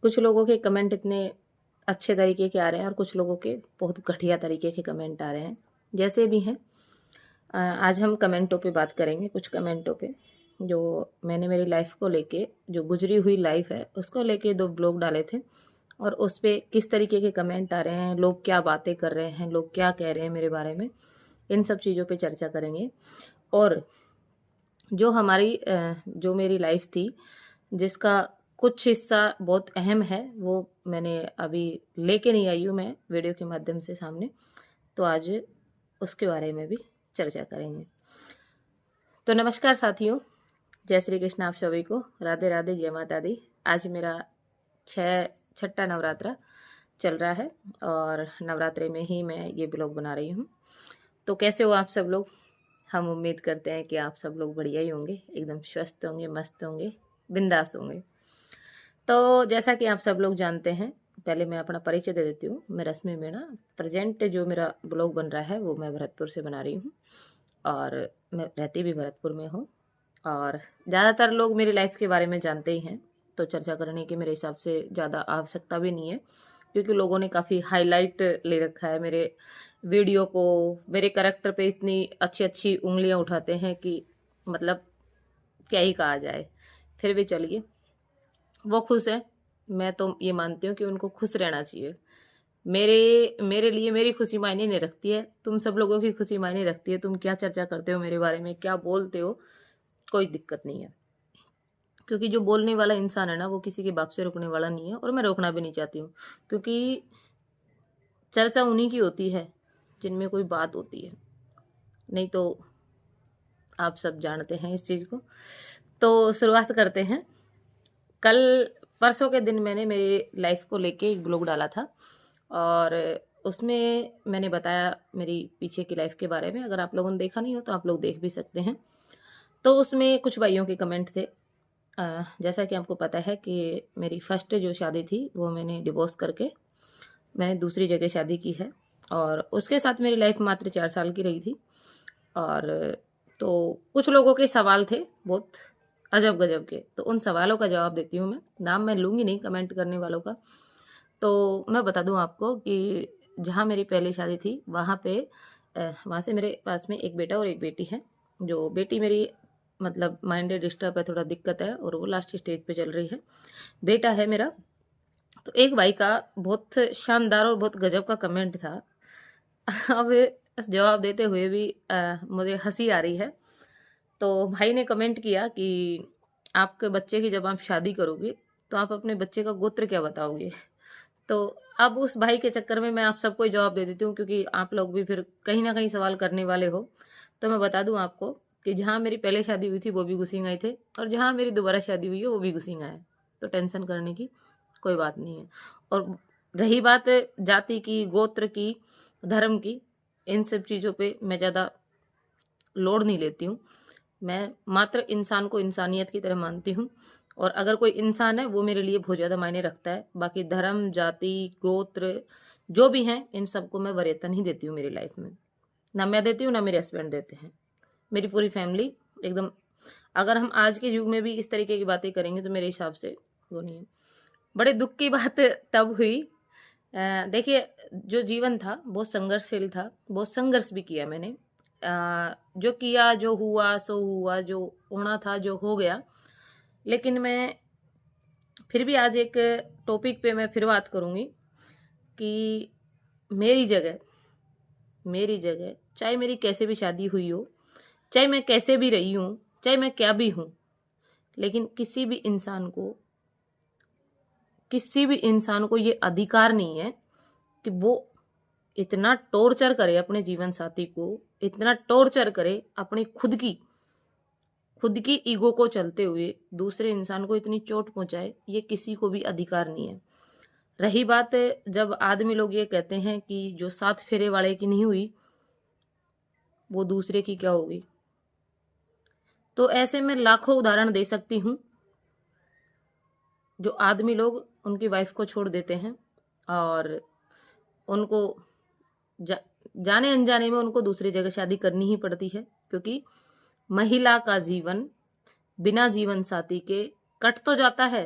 कुछ लोगों के कमेंट इतने अच्छे तरीके के आ रहे हैं और कुछ लोगों के बहुत घटिया तरीके के कमेंट आ रहे हैं, जैसे भी हैं। आज हम कमेंटों पे बात करेंगे, कुछ कमेंटों पे जो मैंने मेरी लाइफ को लेके, जो गुजरी हुई लाइफ है उसको लेके 2 ब्लॉग डाले थे और उस पे किस तरीके के कमेंट आ रहे हैं, लोग क्या बातें कर रहे हैं, लोग क्या कह रहे हैं मेरे बारे में, इन सब चीज़ों पे चर्चा करेंगे। और जो मेरी लाइफ थी, जिसका कुछ हिस्सा बहुत अहम है, वो मैंने अभी लेके नहीं आई हूँ मैं वीडियो के माध्यम से सामने, तो आज उसके बारे में भी चर्चा करेंगे। तो नमस्कार साथियों, जय श्री कृष्ण आप सभी को, राधे राधे, जय माता दी। आज मेरा छठा नवरात्रा चल रहा है और नवरात्रे में ही मैं ये ब्लॉग बना रही हूँ। तो कैसे हो आप सब लोग? हम उम्मीद करते हैं कि आप सब लोग बढ़िया ही होंगे, एकदम स्वस्थ होंगे, मस्त होंगे, बिंदास होंगे। तो जैसा कि आप सब लोग जानते हैं, पहले मैं अपना परिचय दे देती हूँ। मैं रश्मि मीणा, प्रेजेंट जो मेरा ब्लॉग बन रहा है वो मैं भरतपुर से बना रही हूँ और मैं रहती भी भरतपुर में हूँ। और ज़्यादातर लोग मेरी लाइफ के बारे में जानते ही हैं, तो चर्चा करने की मेरे हिसाब से ज़्यादा आवश्यकता भी नहीं है, क्योंकि लोगों ने काफ़ी हाईलाइट ले रखा है मेरे वीडियो को। मेरे करैक्टर पे इतनी अच्छी अच्छी उंगलियां उठाते हैं कि मतलब क्या ही कहा जाए। फिर भी चलिए, वो खुश है, मैं तो ये मानती हूँ कि उनको खुश रहना चाहिए। मेरे मेरे लिए मेरी खुशी मायने नहीं रखती है, तुम सब लोगों की खुशी मायने रखती है। तुम क्या चर्चा करते हो मेरे बारे में, क्या बोलते हो, कोई दिक्कत नहीं है, क्योंकि जो बोलने वाला इंसान है ना, वो किसी के बाप से रुकने वाला नहीं है और मैं रोकना भी नहीं चाहती हूँ, क्योंकि चर्चा उन्हीं की होती है जिनमें कोई बात होती है, नहीं तो आप सब जानते हैं इस चीज़ को। तो शुरुआत करते हैं। कल परसों के दिन मैंने मेरी लाइफ को लेके एक ब्लॉग डाला था और उसमें मैंने बताया मेरी पीछे की लाइफ के बारे में। अगर आप लोगों ने देखा नहीं हो तो आप लोग देख भी सकते हैं। तो उसमें कुछ भाइयों के कमेंट थे। जैसा कि आपको पता है कि मेरी फर्स्ट जो शादी थी वो मैंने डिवोर्स करके मैंने दूसरी जगह शादी की है और उसके साथ मेरी लाइफ मात्र 4 साल की रही थी। और तो कुछ लोगों के सवाल थे बहुत अजब गजब के, तो उन सवालों का जवाब देती हूँ मैं। नाम मैं लूँगी नहीं कमेंट करने वालों का। तो मैं बता दूँ आपको कि जहाँ मेरी पहली शादी थी वहाँ पे वहाँ से मेरे पास में एक बेटा और एक बेटी है। जो बेटी मेरी मतलब माइंड डिस्टर्ब है, थोड़ा दिक्कत है और वो लास्ट स्टेज पे चल रही है। बेटा है मेरा। तो एक भाई का बहुत शानदार और बहुत गजब का कमेंट था। अब जवाब देते हुए भी मुझे हंसी आ रही है। तो भाई ने कमेंट किया कि आपके बच्चे की जब आप शादी करोगे तो आप अपने बच्चे का गोत्र क्या बताओगे। तो अब उस भाई के चक्कर में मैं आप सबको ही जवाब दे देती हूँ, क्योंकि आप लोग भी फिर कहीं ना कहीं सवाल करने वाले हो। तो मैं बता दूं आपको कि जहाँ मेरी पहले शादी हुई थी वो भी घुसिंग आए थे और जहाँ मेरी दोबारा शादी हुई है वो भी घुसिंग आए। तो टेंशन करने की कोई बात नहीं है। और रही बात जाति की, गोत्र की, धर्म की, इन सब चीज़ों पे मैं ज़्यादा लोड नहीं लेती हूँ। मैं मात्र इंसान को इंसानियत की तरह मानती हूँ और अगर कोई इंसान है वो मेरे लिए बहुत ज़्यादा मायने रखता है। बाकी धर्म, जाति, गोत्र जो भी हैं, इन सबको मैं वरीयता नहीं देती हूँ मेरी लाइफ में। ना मैं देती हूँ, ना मेरे हस्बैंड देते हैं। मेरी पूरी फैमिली एकदम, अगर हम आज के युग में भी इस तरीके की बातें करेंगे तो मेरे हिसाब से वो नहीं है। बड़े दुख की बात तब हुई। देखिए, जो जीवन था बहुत संघर्षशील था, बहुत संघर्ष भी किया मैंने। जो किया, जो हुआ सो हुआ, जो होना था जो हो गया। लेकिन मैं फिर भी आज एक टॉपिक पे मैं फिर बात करूँगी कि मेरी जगह चाहे मेरी कैसे भी शादी हुई हो, चाहे मैं कैसे भी रही हूँ, चाहे मैं क्या भी हूँ, लेकिन किसी भी इंसान को ये अधिकार नहीं है कि वो इतना टॉर्चर करे अपने जीवन साथी को, इतना टॉर्चर करे अपनी खुद की ईगो को चलते हुए दूसरे इंसान को इतनी चोट पहुंचाए। ये किसी को भी अधिकार नहीं है। रही बात जब आदमी लोग ये कहते हैं कि जो 7 फेरे वाले की नहीं हुई वो दूसरे की क्या होगी, तो ऐसे में लाखों उदाहरण दे सकती हूँ। जो आदमी लोग उनकी वाइफ को छोड़ देते हैं और उनको जाने अनजाने में उनको दूसरी जगह शादी करनी ही पड़ती है, क्योंकि महिला का जीवन बिना जीवन साथी के कट तो जाता है,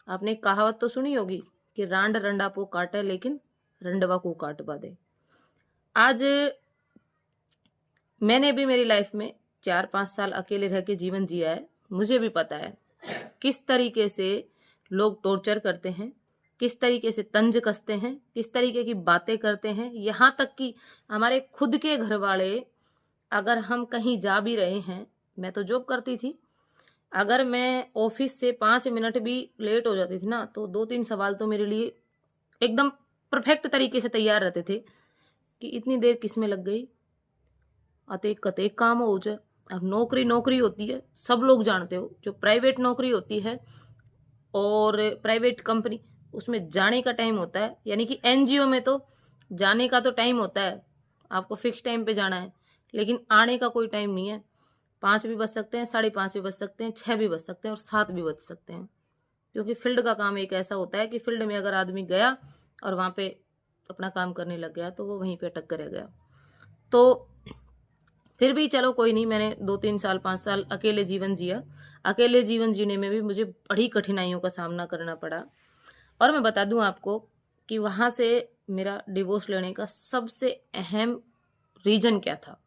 आपने एक कहावत तो सुनी होगी कि रांड रंडा पो काटे लेकिन रंडवा को काट पा दे। आज मैंने भी मेरी लाइफ में 4-5 साल अकेले रह के जीवन जिया है। मुझे भी पता है किस तरीके से लोग टॉर्चर करते हैं, किस तरीके से तंज कसते हैं, किस तरीके की बातें करते हैं। यहाँ तक कि हमारे खुद के घर वाले, अगर हम कहीं जा भी रहे हैं, मैं तो जॉब करती थी, अगर मैं ऑफिस से 5 मिनट भी लेट हो जाती थी ना, तो 2-3 सवाल तो मेरे लिए एकदम परफेक्ट तरीके से तैयार रहते थे कि इतनी देर किस में लग गई, अतेक कतेक काम हो जाए। अब नौकरी नौकरी होती है, सब लोग जानते हो, जो प्राइवेट नौकरी होती है और प्राइवेट कंपनी, उसमें जाने का टाइम होता है। यानी कि एनजीओ में तो जाने का तो टाइम होता है, आपको फिक्स टाइम पे जाना है, लेकिन आने का कोई टाइम नहीं है। 5 भी बज सकते हैं, 5:30 भी बज सकते हैं, 6 भी बज सकते हैं और 7 भी बज सकते हैं। क्योंकि फील्ड का काम एक ऐसा होता है कि फील्ड में अगर आदमी गया और वहाँ पे अपना काम करने लग गया तो वो वहीं पे अटक कर रह गया। तो फिर भी चलो कोई नहीं, मैंने 2-3 साल 5 साल अकेले जीवन जिया। अकेले जीवन जीने में भी मुझे बड़ी कठिनाइयों का सामना करना पड़ा। और मैं बता दूं आपको कि वहाँ से मेरा डिवोर्स लेने का सबसे अहम रीज़न क्या था।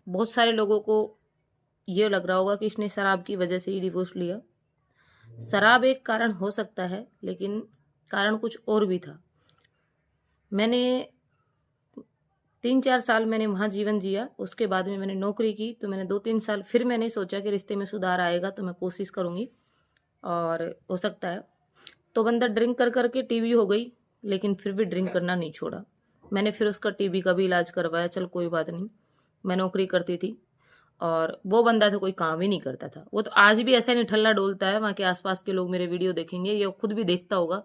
बहुत सारे लोगों को ये लग रहा होगा कि इसने शराब की वजह से ही डिवोर्स लिया। शराब एक कारण हो सकता है, लेकिन कारण कुछ और भी था। मैंने 3-4 साल मैंने वहाँ जीवन जिया, उसके बाद में मैंने नौकरी की, तो मैंने 2-3 साल फिर मैंने सोचा कि रिश्ते में सुधार आएगा तो मैं कोशिश करूँगी और हो सकता है। तो बंदा ड्रिंक कर कर के टीबी हो गई, लेकिन फिर भी ड्रिंक करना नहीं छोड़ा। मैंने फिर उसका टीबी का भी इलाज करवाया, चल कोई बात नहीं। मैं नौकरी करती थी और वो बंदा तो कोई काम ही नहीं करता था। वो तो आज भी ऐसा नहीं ठल्ला डोलता है, वहाँ के आसपास के लोग मेरे वीडियो देखेंगे, ये खुद भी देखता होगा,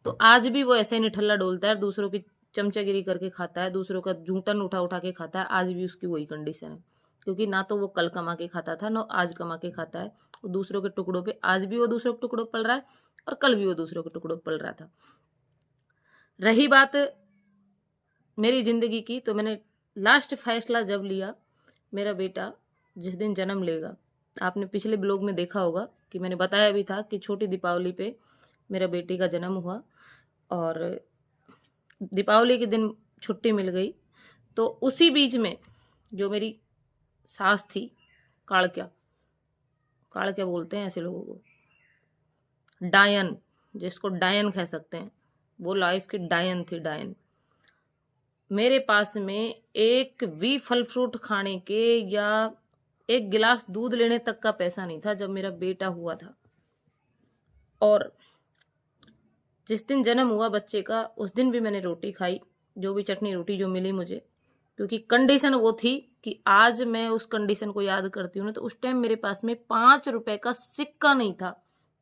तो आज भी वो ऐसे नहीं ठल्ला डोलता है, दूसरों की चमचागिरी करके खाता है, दूसरों का जूठन उठा उठा के खाता है। आज भी उसकी वही कंडीशन है, क्योंकि ना तो वो कल कमा के खाता था, ना आज कमा के खाता है। वो दूसरों के टुकड़ों पे, आज भी वो दूसरों के टुकड़ों पल रहा है और कल भी वो दूसरों के टुकड़ों पल रहा था। रही बात मेरी जिंदगी की, तो मैंने लास्ट फैसला जब लिया, मेरा बेटा जिस दिन जन्म लेगा, आपने पिछले ब्लॉग में देखा होगा कि मैंने बताया भी था कि छोटी दीपावली पे मेरा बेटी का जन्म हुआ और दीपावली के दिन छुट्टी मिल गई। तो उसी बीच में जो मेरी सास थी, काड़क्या, काड़क्या बोलते हैं ऐसे लोगों को, डायन, जिसको डायन कह सकते हैं, वो लाइफ की डायन थी, डायन। मेरे पास में एक भी फल फ्रूट खाने के या एक गिलास दूध लेने तक का पैसा नहीं था जब मेरा बेटा हुआ था। और जिस दिन जन्म हुआ बच्चे का, उस दिन भी मैंने रोटी खाई, जो भी चटनी रोटी जो मिली मुझे, क्योंकि कंडीशन वो थी कि आज मैं उस कंडीशन को याद करती हूँ ना, तो उस टाइम मेरे पास में 5 रुपए का सिक्का नहीं था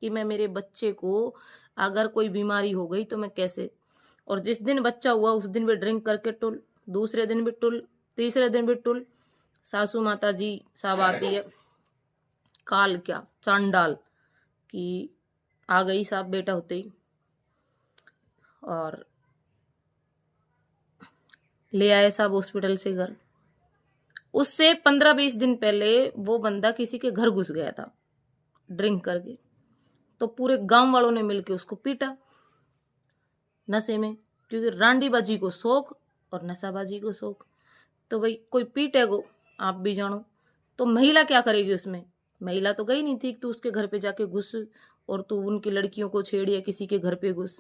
कि मैं मेरे बच्चे को अगर कोई बीमारी हो गई तो मैं कैसे। और जिस दिन बच्चा हुआ उस दिन भी ड्रिंक करके टुल, दूसरे दिन भी टुल, तीसरे दिन भी टुल। सासू माता जी सब आती है, काल क्या चांडाल कि आ गई साहब बेटा होते ही, और ले आए साहब हॉस्पिटल से घर। उससे 15-20 दिन पहले वो बंदा किसी के घर घुस गया था ड्रिंक करके, तो पूरे गांव वालों ने मिलके उसको पीटा नशे में, क्योंकि रांडीबाजी को शौक और नशाबाजी को शौक। तो भाई कोई पीटेगो, आप भी जानो, तो महिला क्या करेगी उसमें। महिला तो गई नहीं थी, तू उसके घर पे जाके घुस और तू उनकी लड़कियों को छेड़ या किसी के घर पे घुस।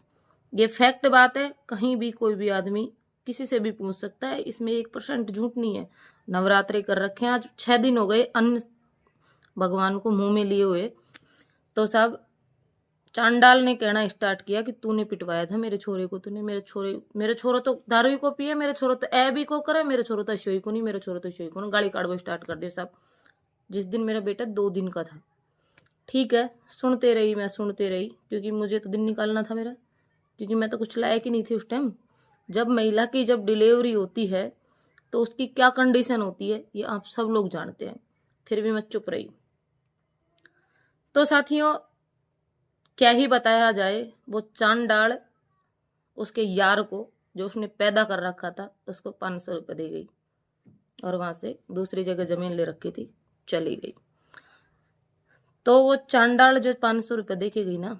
ये फैक्ट बात है, कहीं भी कोई भी आदमी किसी से भी पूछ सकता है, इसमें 1% झूठ नहीं है। नवरात्रे कर रखे हैं, आज 6 दिन हो गए अन्न भगवान को मुंह में लिए हुए, तो साहब चांडाल ने कहना स्टार्ट किया कि तूने पिटवाया था मेरे छोरे को, तूने मेरे छोरो तो दारू ही को पिए, मेरे छोरो तो ए भी को करे, मेरे छोरो तो शोई को नहीं, मेरे छोरो तो शोई को नहीं, गाली काटवा स्टार्ट कर दिया साहब। जिस दिन मेरा बेटा 2 दिन का था, ठीक है, सुनते रही, मैं सुनते रही, क्योंकि मुझे तो दिन निकालना था मेरा, क्योंकि मैं तो कुछ लायक ही नहीं थी उस टाइम। जब महिला की जब डिलीवरी होती है तो उसकी क्या कंडीशन होती है ये आप सब लोग जानते हैं, फिर भी मैं चुप रही। तो साथियों क्या ही बताया जाए, वो चांडाल उसके यार को, जो उसने पैदा कर रखा था, उसको 500 रुपये दे गई और वहां से दूसरी जगह जमीन ले रखी थी, चली गई। तो वो चांडाल जो 500 रुपये दे के गई ना,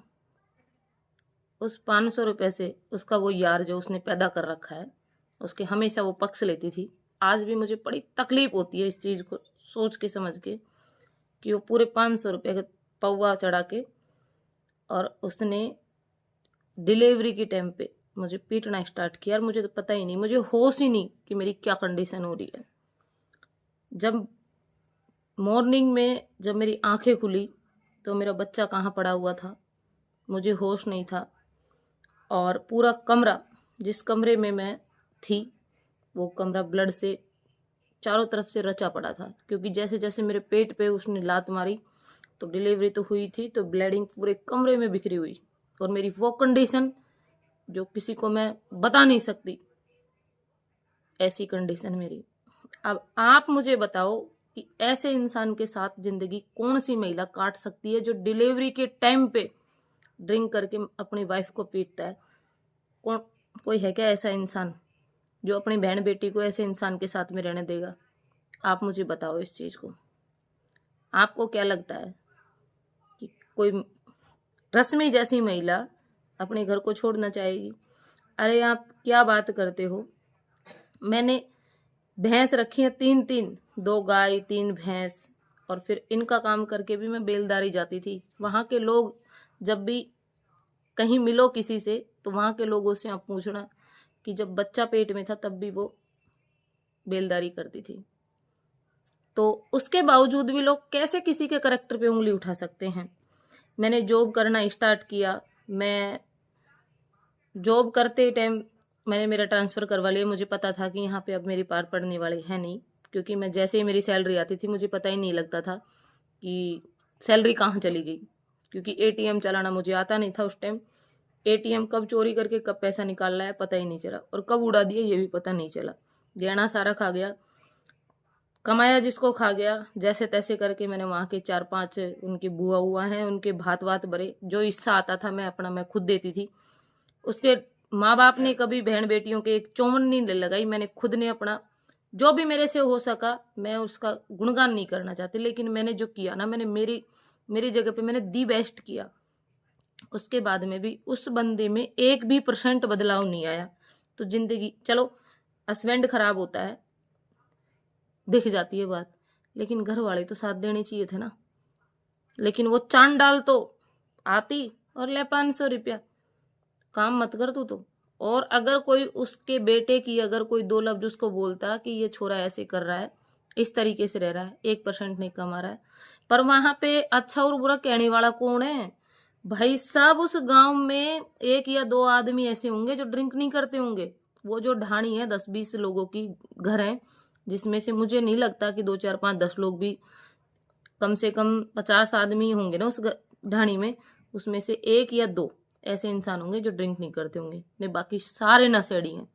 उस 500 रुपये से उसका वो यार जो उसने पैदा कर रखा है, उसके हमेशा वो पक्ष लेती थी। आज भी मुझे बड़ी तकलीफ होती है इस चीज़ को सोच के समझ के कि वो पूरे 500 रुपये का पौवा चढ़ा के और उसने डिलीवरी के टाइम पे मुझे पीटना स्टार्ट किया। और मुझे तो पता ही नहीं, मुझे होश ही नहीं कि मेरी क्या कंडीशन हो रही है। जब मॉर्निंग में जब मेरी आंखें खुली तो मेरा बच्चा कहाँ पड़ा हुआ था, मुझे होश नहीं था। और पूरा कमरा, जिस कमरे में मैं थी, वो कमरा ब्लड से चारों तरफ से रचा पड़ा था, क्योंकि जैसे जैसे मेरे पेट पे उसने लात मारी तो डिलीवरी तो हुई थी, तो ब्लीडिंग पूरे कमरे में बिखरी हुई। और मेरी वो कंडीशन जो किसी को मैं बता नहीं सकती, ऐसी कंडीशन मेरी। अब आप मुझे बताओ कि ऐसे इंसान के साथ जिंदगी कौन सी महिला काट सकती है जो डिलीवरी के टाइम पे ड्रिंक करके अपनी वाइफ को पीटता है? कोई है क्या ऐसा इंसान जो अपनी बहन बेटी को ऐसे इंसान के साथ में रहने देगा? आप मुझे बताओ इस चीज़ को। आपको क्या लगता है कि कोई रश्मि जैसी महिला अपने घर को छोड़ना चाहेगी? अरे आप क्या बात करते हो। मैंने भैंस रखी है 3-3, 2 गाय 3 भैंस, और फिर इनका काम करके भी मैं बेलदारी जाती थी। वहाँ के लोग जब भी कहीं मिलो किसी से तो वहाँ के लोगों से आप पूछना कि जब बच्चा पेट में था तब भी वो बेलदारी करती थी। तो उसके बावजूद भी लोग कैसे किसी के करैक्टर पे उंगली उठा सकते हैं? मैंने जॉब करना स्टार्ट किया। मैं जॉब करते टाइम मैंने मेरा ट्रांसफ़र करवा लिया। मुझे पता था कि यहाँ पे अब मेरी पार पड़ने वाली है नहीं, क्योंकि मैं जैसे ही मेरी सैलरी आती थी मुझे पता ही नहीं लगता था कि सैलरी कहाँ चली गई, क्योंकि एटीएम चलाना मुझे आता नहीं था उस टाइम। एटीएम कब चोरी करके कब पैसा निकाल रहा है पता ही नहीं चला, और कब उड़ा दिया ये भी पता नहीं चला। गहना सारा खा गया, कमाया जिसको खा गया। जैसे तैसे करके मैंने वहाँ के 4-5 उनके बुआ हुआ हैं, उनके भात वात भरे। जो हिस्सा आता था मैं खुद देती थी। उसके माँ बाप ने कभी बहन बेटियों के एक चौवन नहीं लगाई। मैंने खुद ने अपना जो भी मेरे से हो सका, मैं उसका गुणगान नहीं करना चाहती, लेकिन मैंने जो किया ना, मैंने मेरी जगह पे मैंने दी बेस्ट किया। उसके बाद में भी उस बंदे में 1% बदलाव नहीं आया। तो जिंदगी, चलो हस्बैंड खराब होता है, दिख जाती है बात, लेकिन घर वाले तो साथ देने चाहिए थे ना। लेकिन वो चांद डाल तो आती और ले 500 रुपया, काम मत कर तू तो। और अगर कोई उसके बेटे की अगर कोई 2 लफ्ज उसको बोलता कि ये छोरा ऐसे कर रहा है, इस तरीके से रह रहा है, 1% नहीं कमा रहा है, पर वहां पे अच्छा और बुरा कहने वाला कौन है? भाई साहब, उस गांव में 1 या 2 आदमी ऐसे होंगे जो ड्रिंक नहीं करते होंगे। वो जो ढाणी है 10-20 लोगों की घर है, जिसमें से मुझे नहीं लगता कि 2, 4, 5, 10 लोग भी, कम से कम 50 आदमी होंगे ना उस ढाणी में, उसमें से 1 या 2 ऐसे इंसान होंगे जो ड्रिंक नहीं करते होंगे, नहीं बाकी सारे नशेड़ी हैं।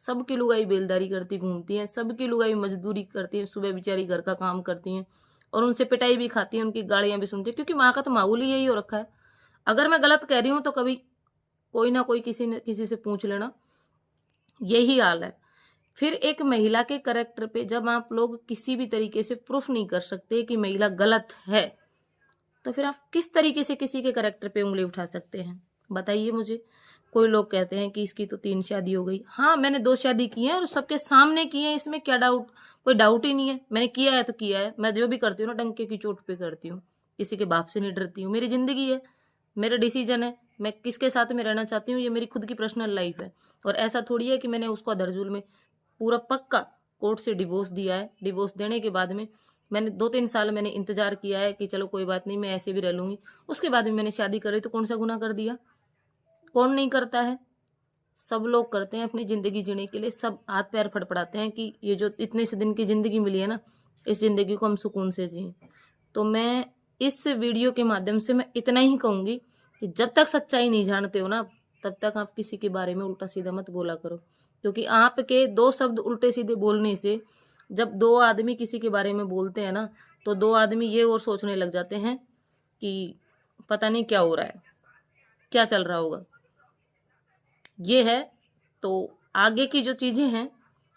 सबकी लुगाई बेलदारी करती घूमती हैं, सबकी लुगाई मजदूरी करती हैं, सुबह बेचारी घर का काम करती हैं, और उनसे पिटाई भी खाती हैं, उनकी गालियां भी सुनती हैं, क्योंकि वहाँ का तो माहौल ही यही हो रखा है। अगर मैं गलत कह रही हूँ तो कभी कोई ना कोई किसी से पूछ लेना, यही हाल है। फिर एक महिला के करैक्टर पे जब आप लोग किसी भी तरीके से प्रूफ नहीं कर सकते कि महिला गलत है, तो फिर आप किस तरीके से किसी के करैक्टर पे उंगली उठा सकते हैं? बताइए मुझे। कोई लोग कहते हैं कि इसकी तो 3 शादी हो गई। हाँ, मैंने 2 शादी की हैं और सबके सामने की हैं, इसमें क्या डाउट? कोई डाउट ही नहीं है। मैंने किया है तो किया है। मैं जो भी करती हूँ ना, डंके की चोट पे करती हूँ, किसी के बाप से नहीं डरती हूँ। मेरी जिंदगी है, मेरा डिसीजन है, मैं किसके साथ में रहना चाहती हूँ, ये मेरी खुद की पर्सनल लाइफ है। और ऐसा थोड़ी है कि मैंने उसको अधरजुल में पूरा पक्का कोर्ट से डिवोर्स दिया है। डिवोर्स देने के बाद में मैंने 2-3 साल मैंने इंतजार किया है कि चलो कोई बात नहीं, मैं ऐसे भी रह लूंगी। उसके बाद में मैंने शादी करी, तो कौन सा गुनाह कर दिया? कौन नहीं करता है? सब लोग करते हैं अपनी जिंदगी जीने के लिए। सब हाथ पैर फड़फड़ाते हैं कि ये जो इतने से दिन की जिंदगी मिली है ना, इस जिंदगी को हम सुकून से जिए। तो मैं इस वीडियो के माध्यम से मैं इतना ही कहूंगी कि जब तक सच्चाई नहीं जानते हो ना, तब तक आप किसी के बारे में उल्टा सीधा मत बोला करो, क्योंकि आपके 2 शब्द उल्टे सीधे बोलने से, जब 2 आदमी किसी के बारे में बोलते हैं ना, तो 2 आदमी ये और सोचने लग जाते हैं कि पता नहीं क्या हो रहा है, क्या चल रहा होगा। ये है। तो आगे की जो चीजें हैं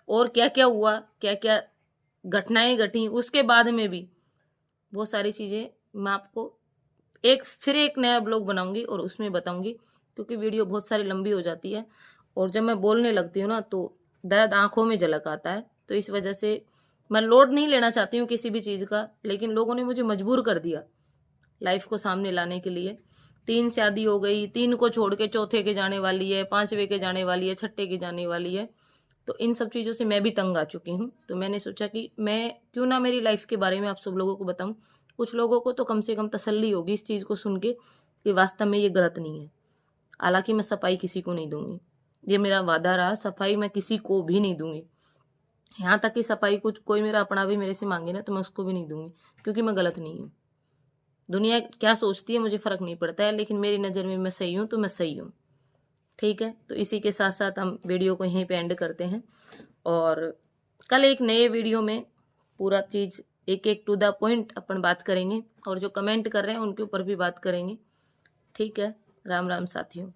और क्या क्या हुआ, क्या क्या घटनाएं घटी उसके बाद में भी, वो सारी चीजें मैं आपको फिर एक नया ब्लॉग बनाऊंगी और उसमें बताऊंगी क्योंकि वीडियो बहुत सारी लंबी हो जाती है और जब मैं बोलने लगती हूँ ना तो दर्द आंखों में झलक आता है। तो इस वजह से मैं लोड नहीं लेना चाहती हूँ किसी भी चीज़ का, लेकिन लोगों ने मुझे मजबूर कर दिया लाइफ को सामने लाने के लिए। 3 शादी हो गई, 3 को छोड़ के चौथे के जाने वाली है, 5वें के जाने वाली है, छठे के जाने वाली है। तो इन सब चीज़ों से मैं भी तंग आ चुकी हूँ। तो मैंने सोचा कि मैं क्यों ना मेरी लाइफ के बारे में आप सब लोगों को बताऊँ। कुछ लोगों को तो कम से कम तसल्ली होगी इस चीज़ को सुन के कि वास्तव में ये गलत नहीं है। हालांकि मैं सफाई किसी को नहीं दूंगी, ये मेरा वादा रहा, सफाई मैं किसी को भी नहीं दूंगी। यहाँ तक कि सफाई कुछ कोई मेरा अपना भी मेरे से मांगे ना तो मैं उसको भी नहीं दूंगी, क्योंकि मैं गलत नहीं हूँ। दुनिया क्या सोचती है मुझे फ़र्क नहीं पड़ता है, लेकिन मेरी नज़र में मैं सही हूँ तो मैं सही हूँ। ठीक है, तो इसी के साथ साथ हम वीडियो को यहीं पे एंड करते हैं और कल एक नए वीडियो में पूरा चीज़ एक एक टू द पॉइंट अपन बात करेंगे और जो कमेंट कर रहे हैं उनके ऊपर भी बात करेंगे। ठीक है, राम राम साथियों।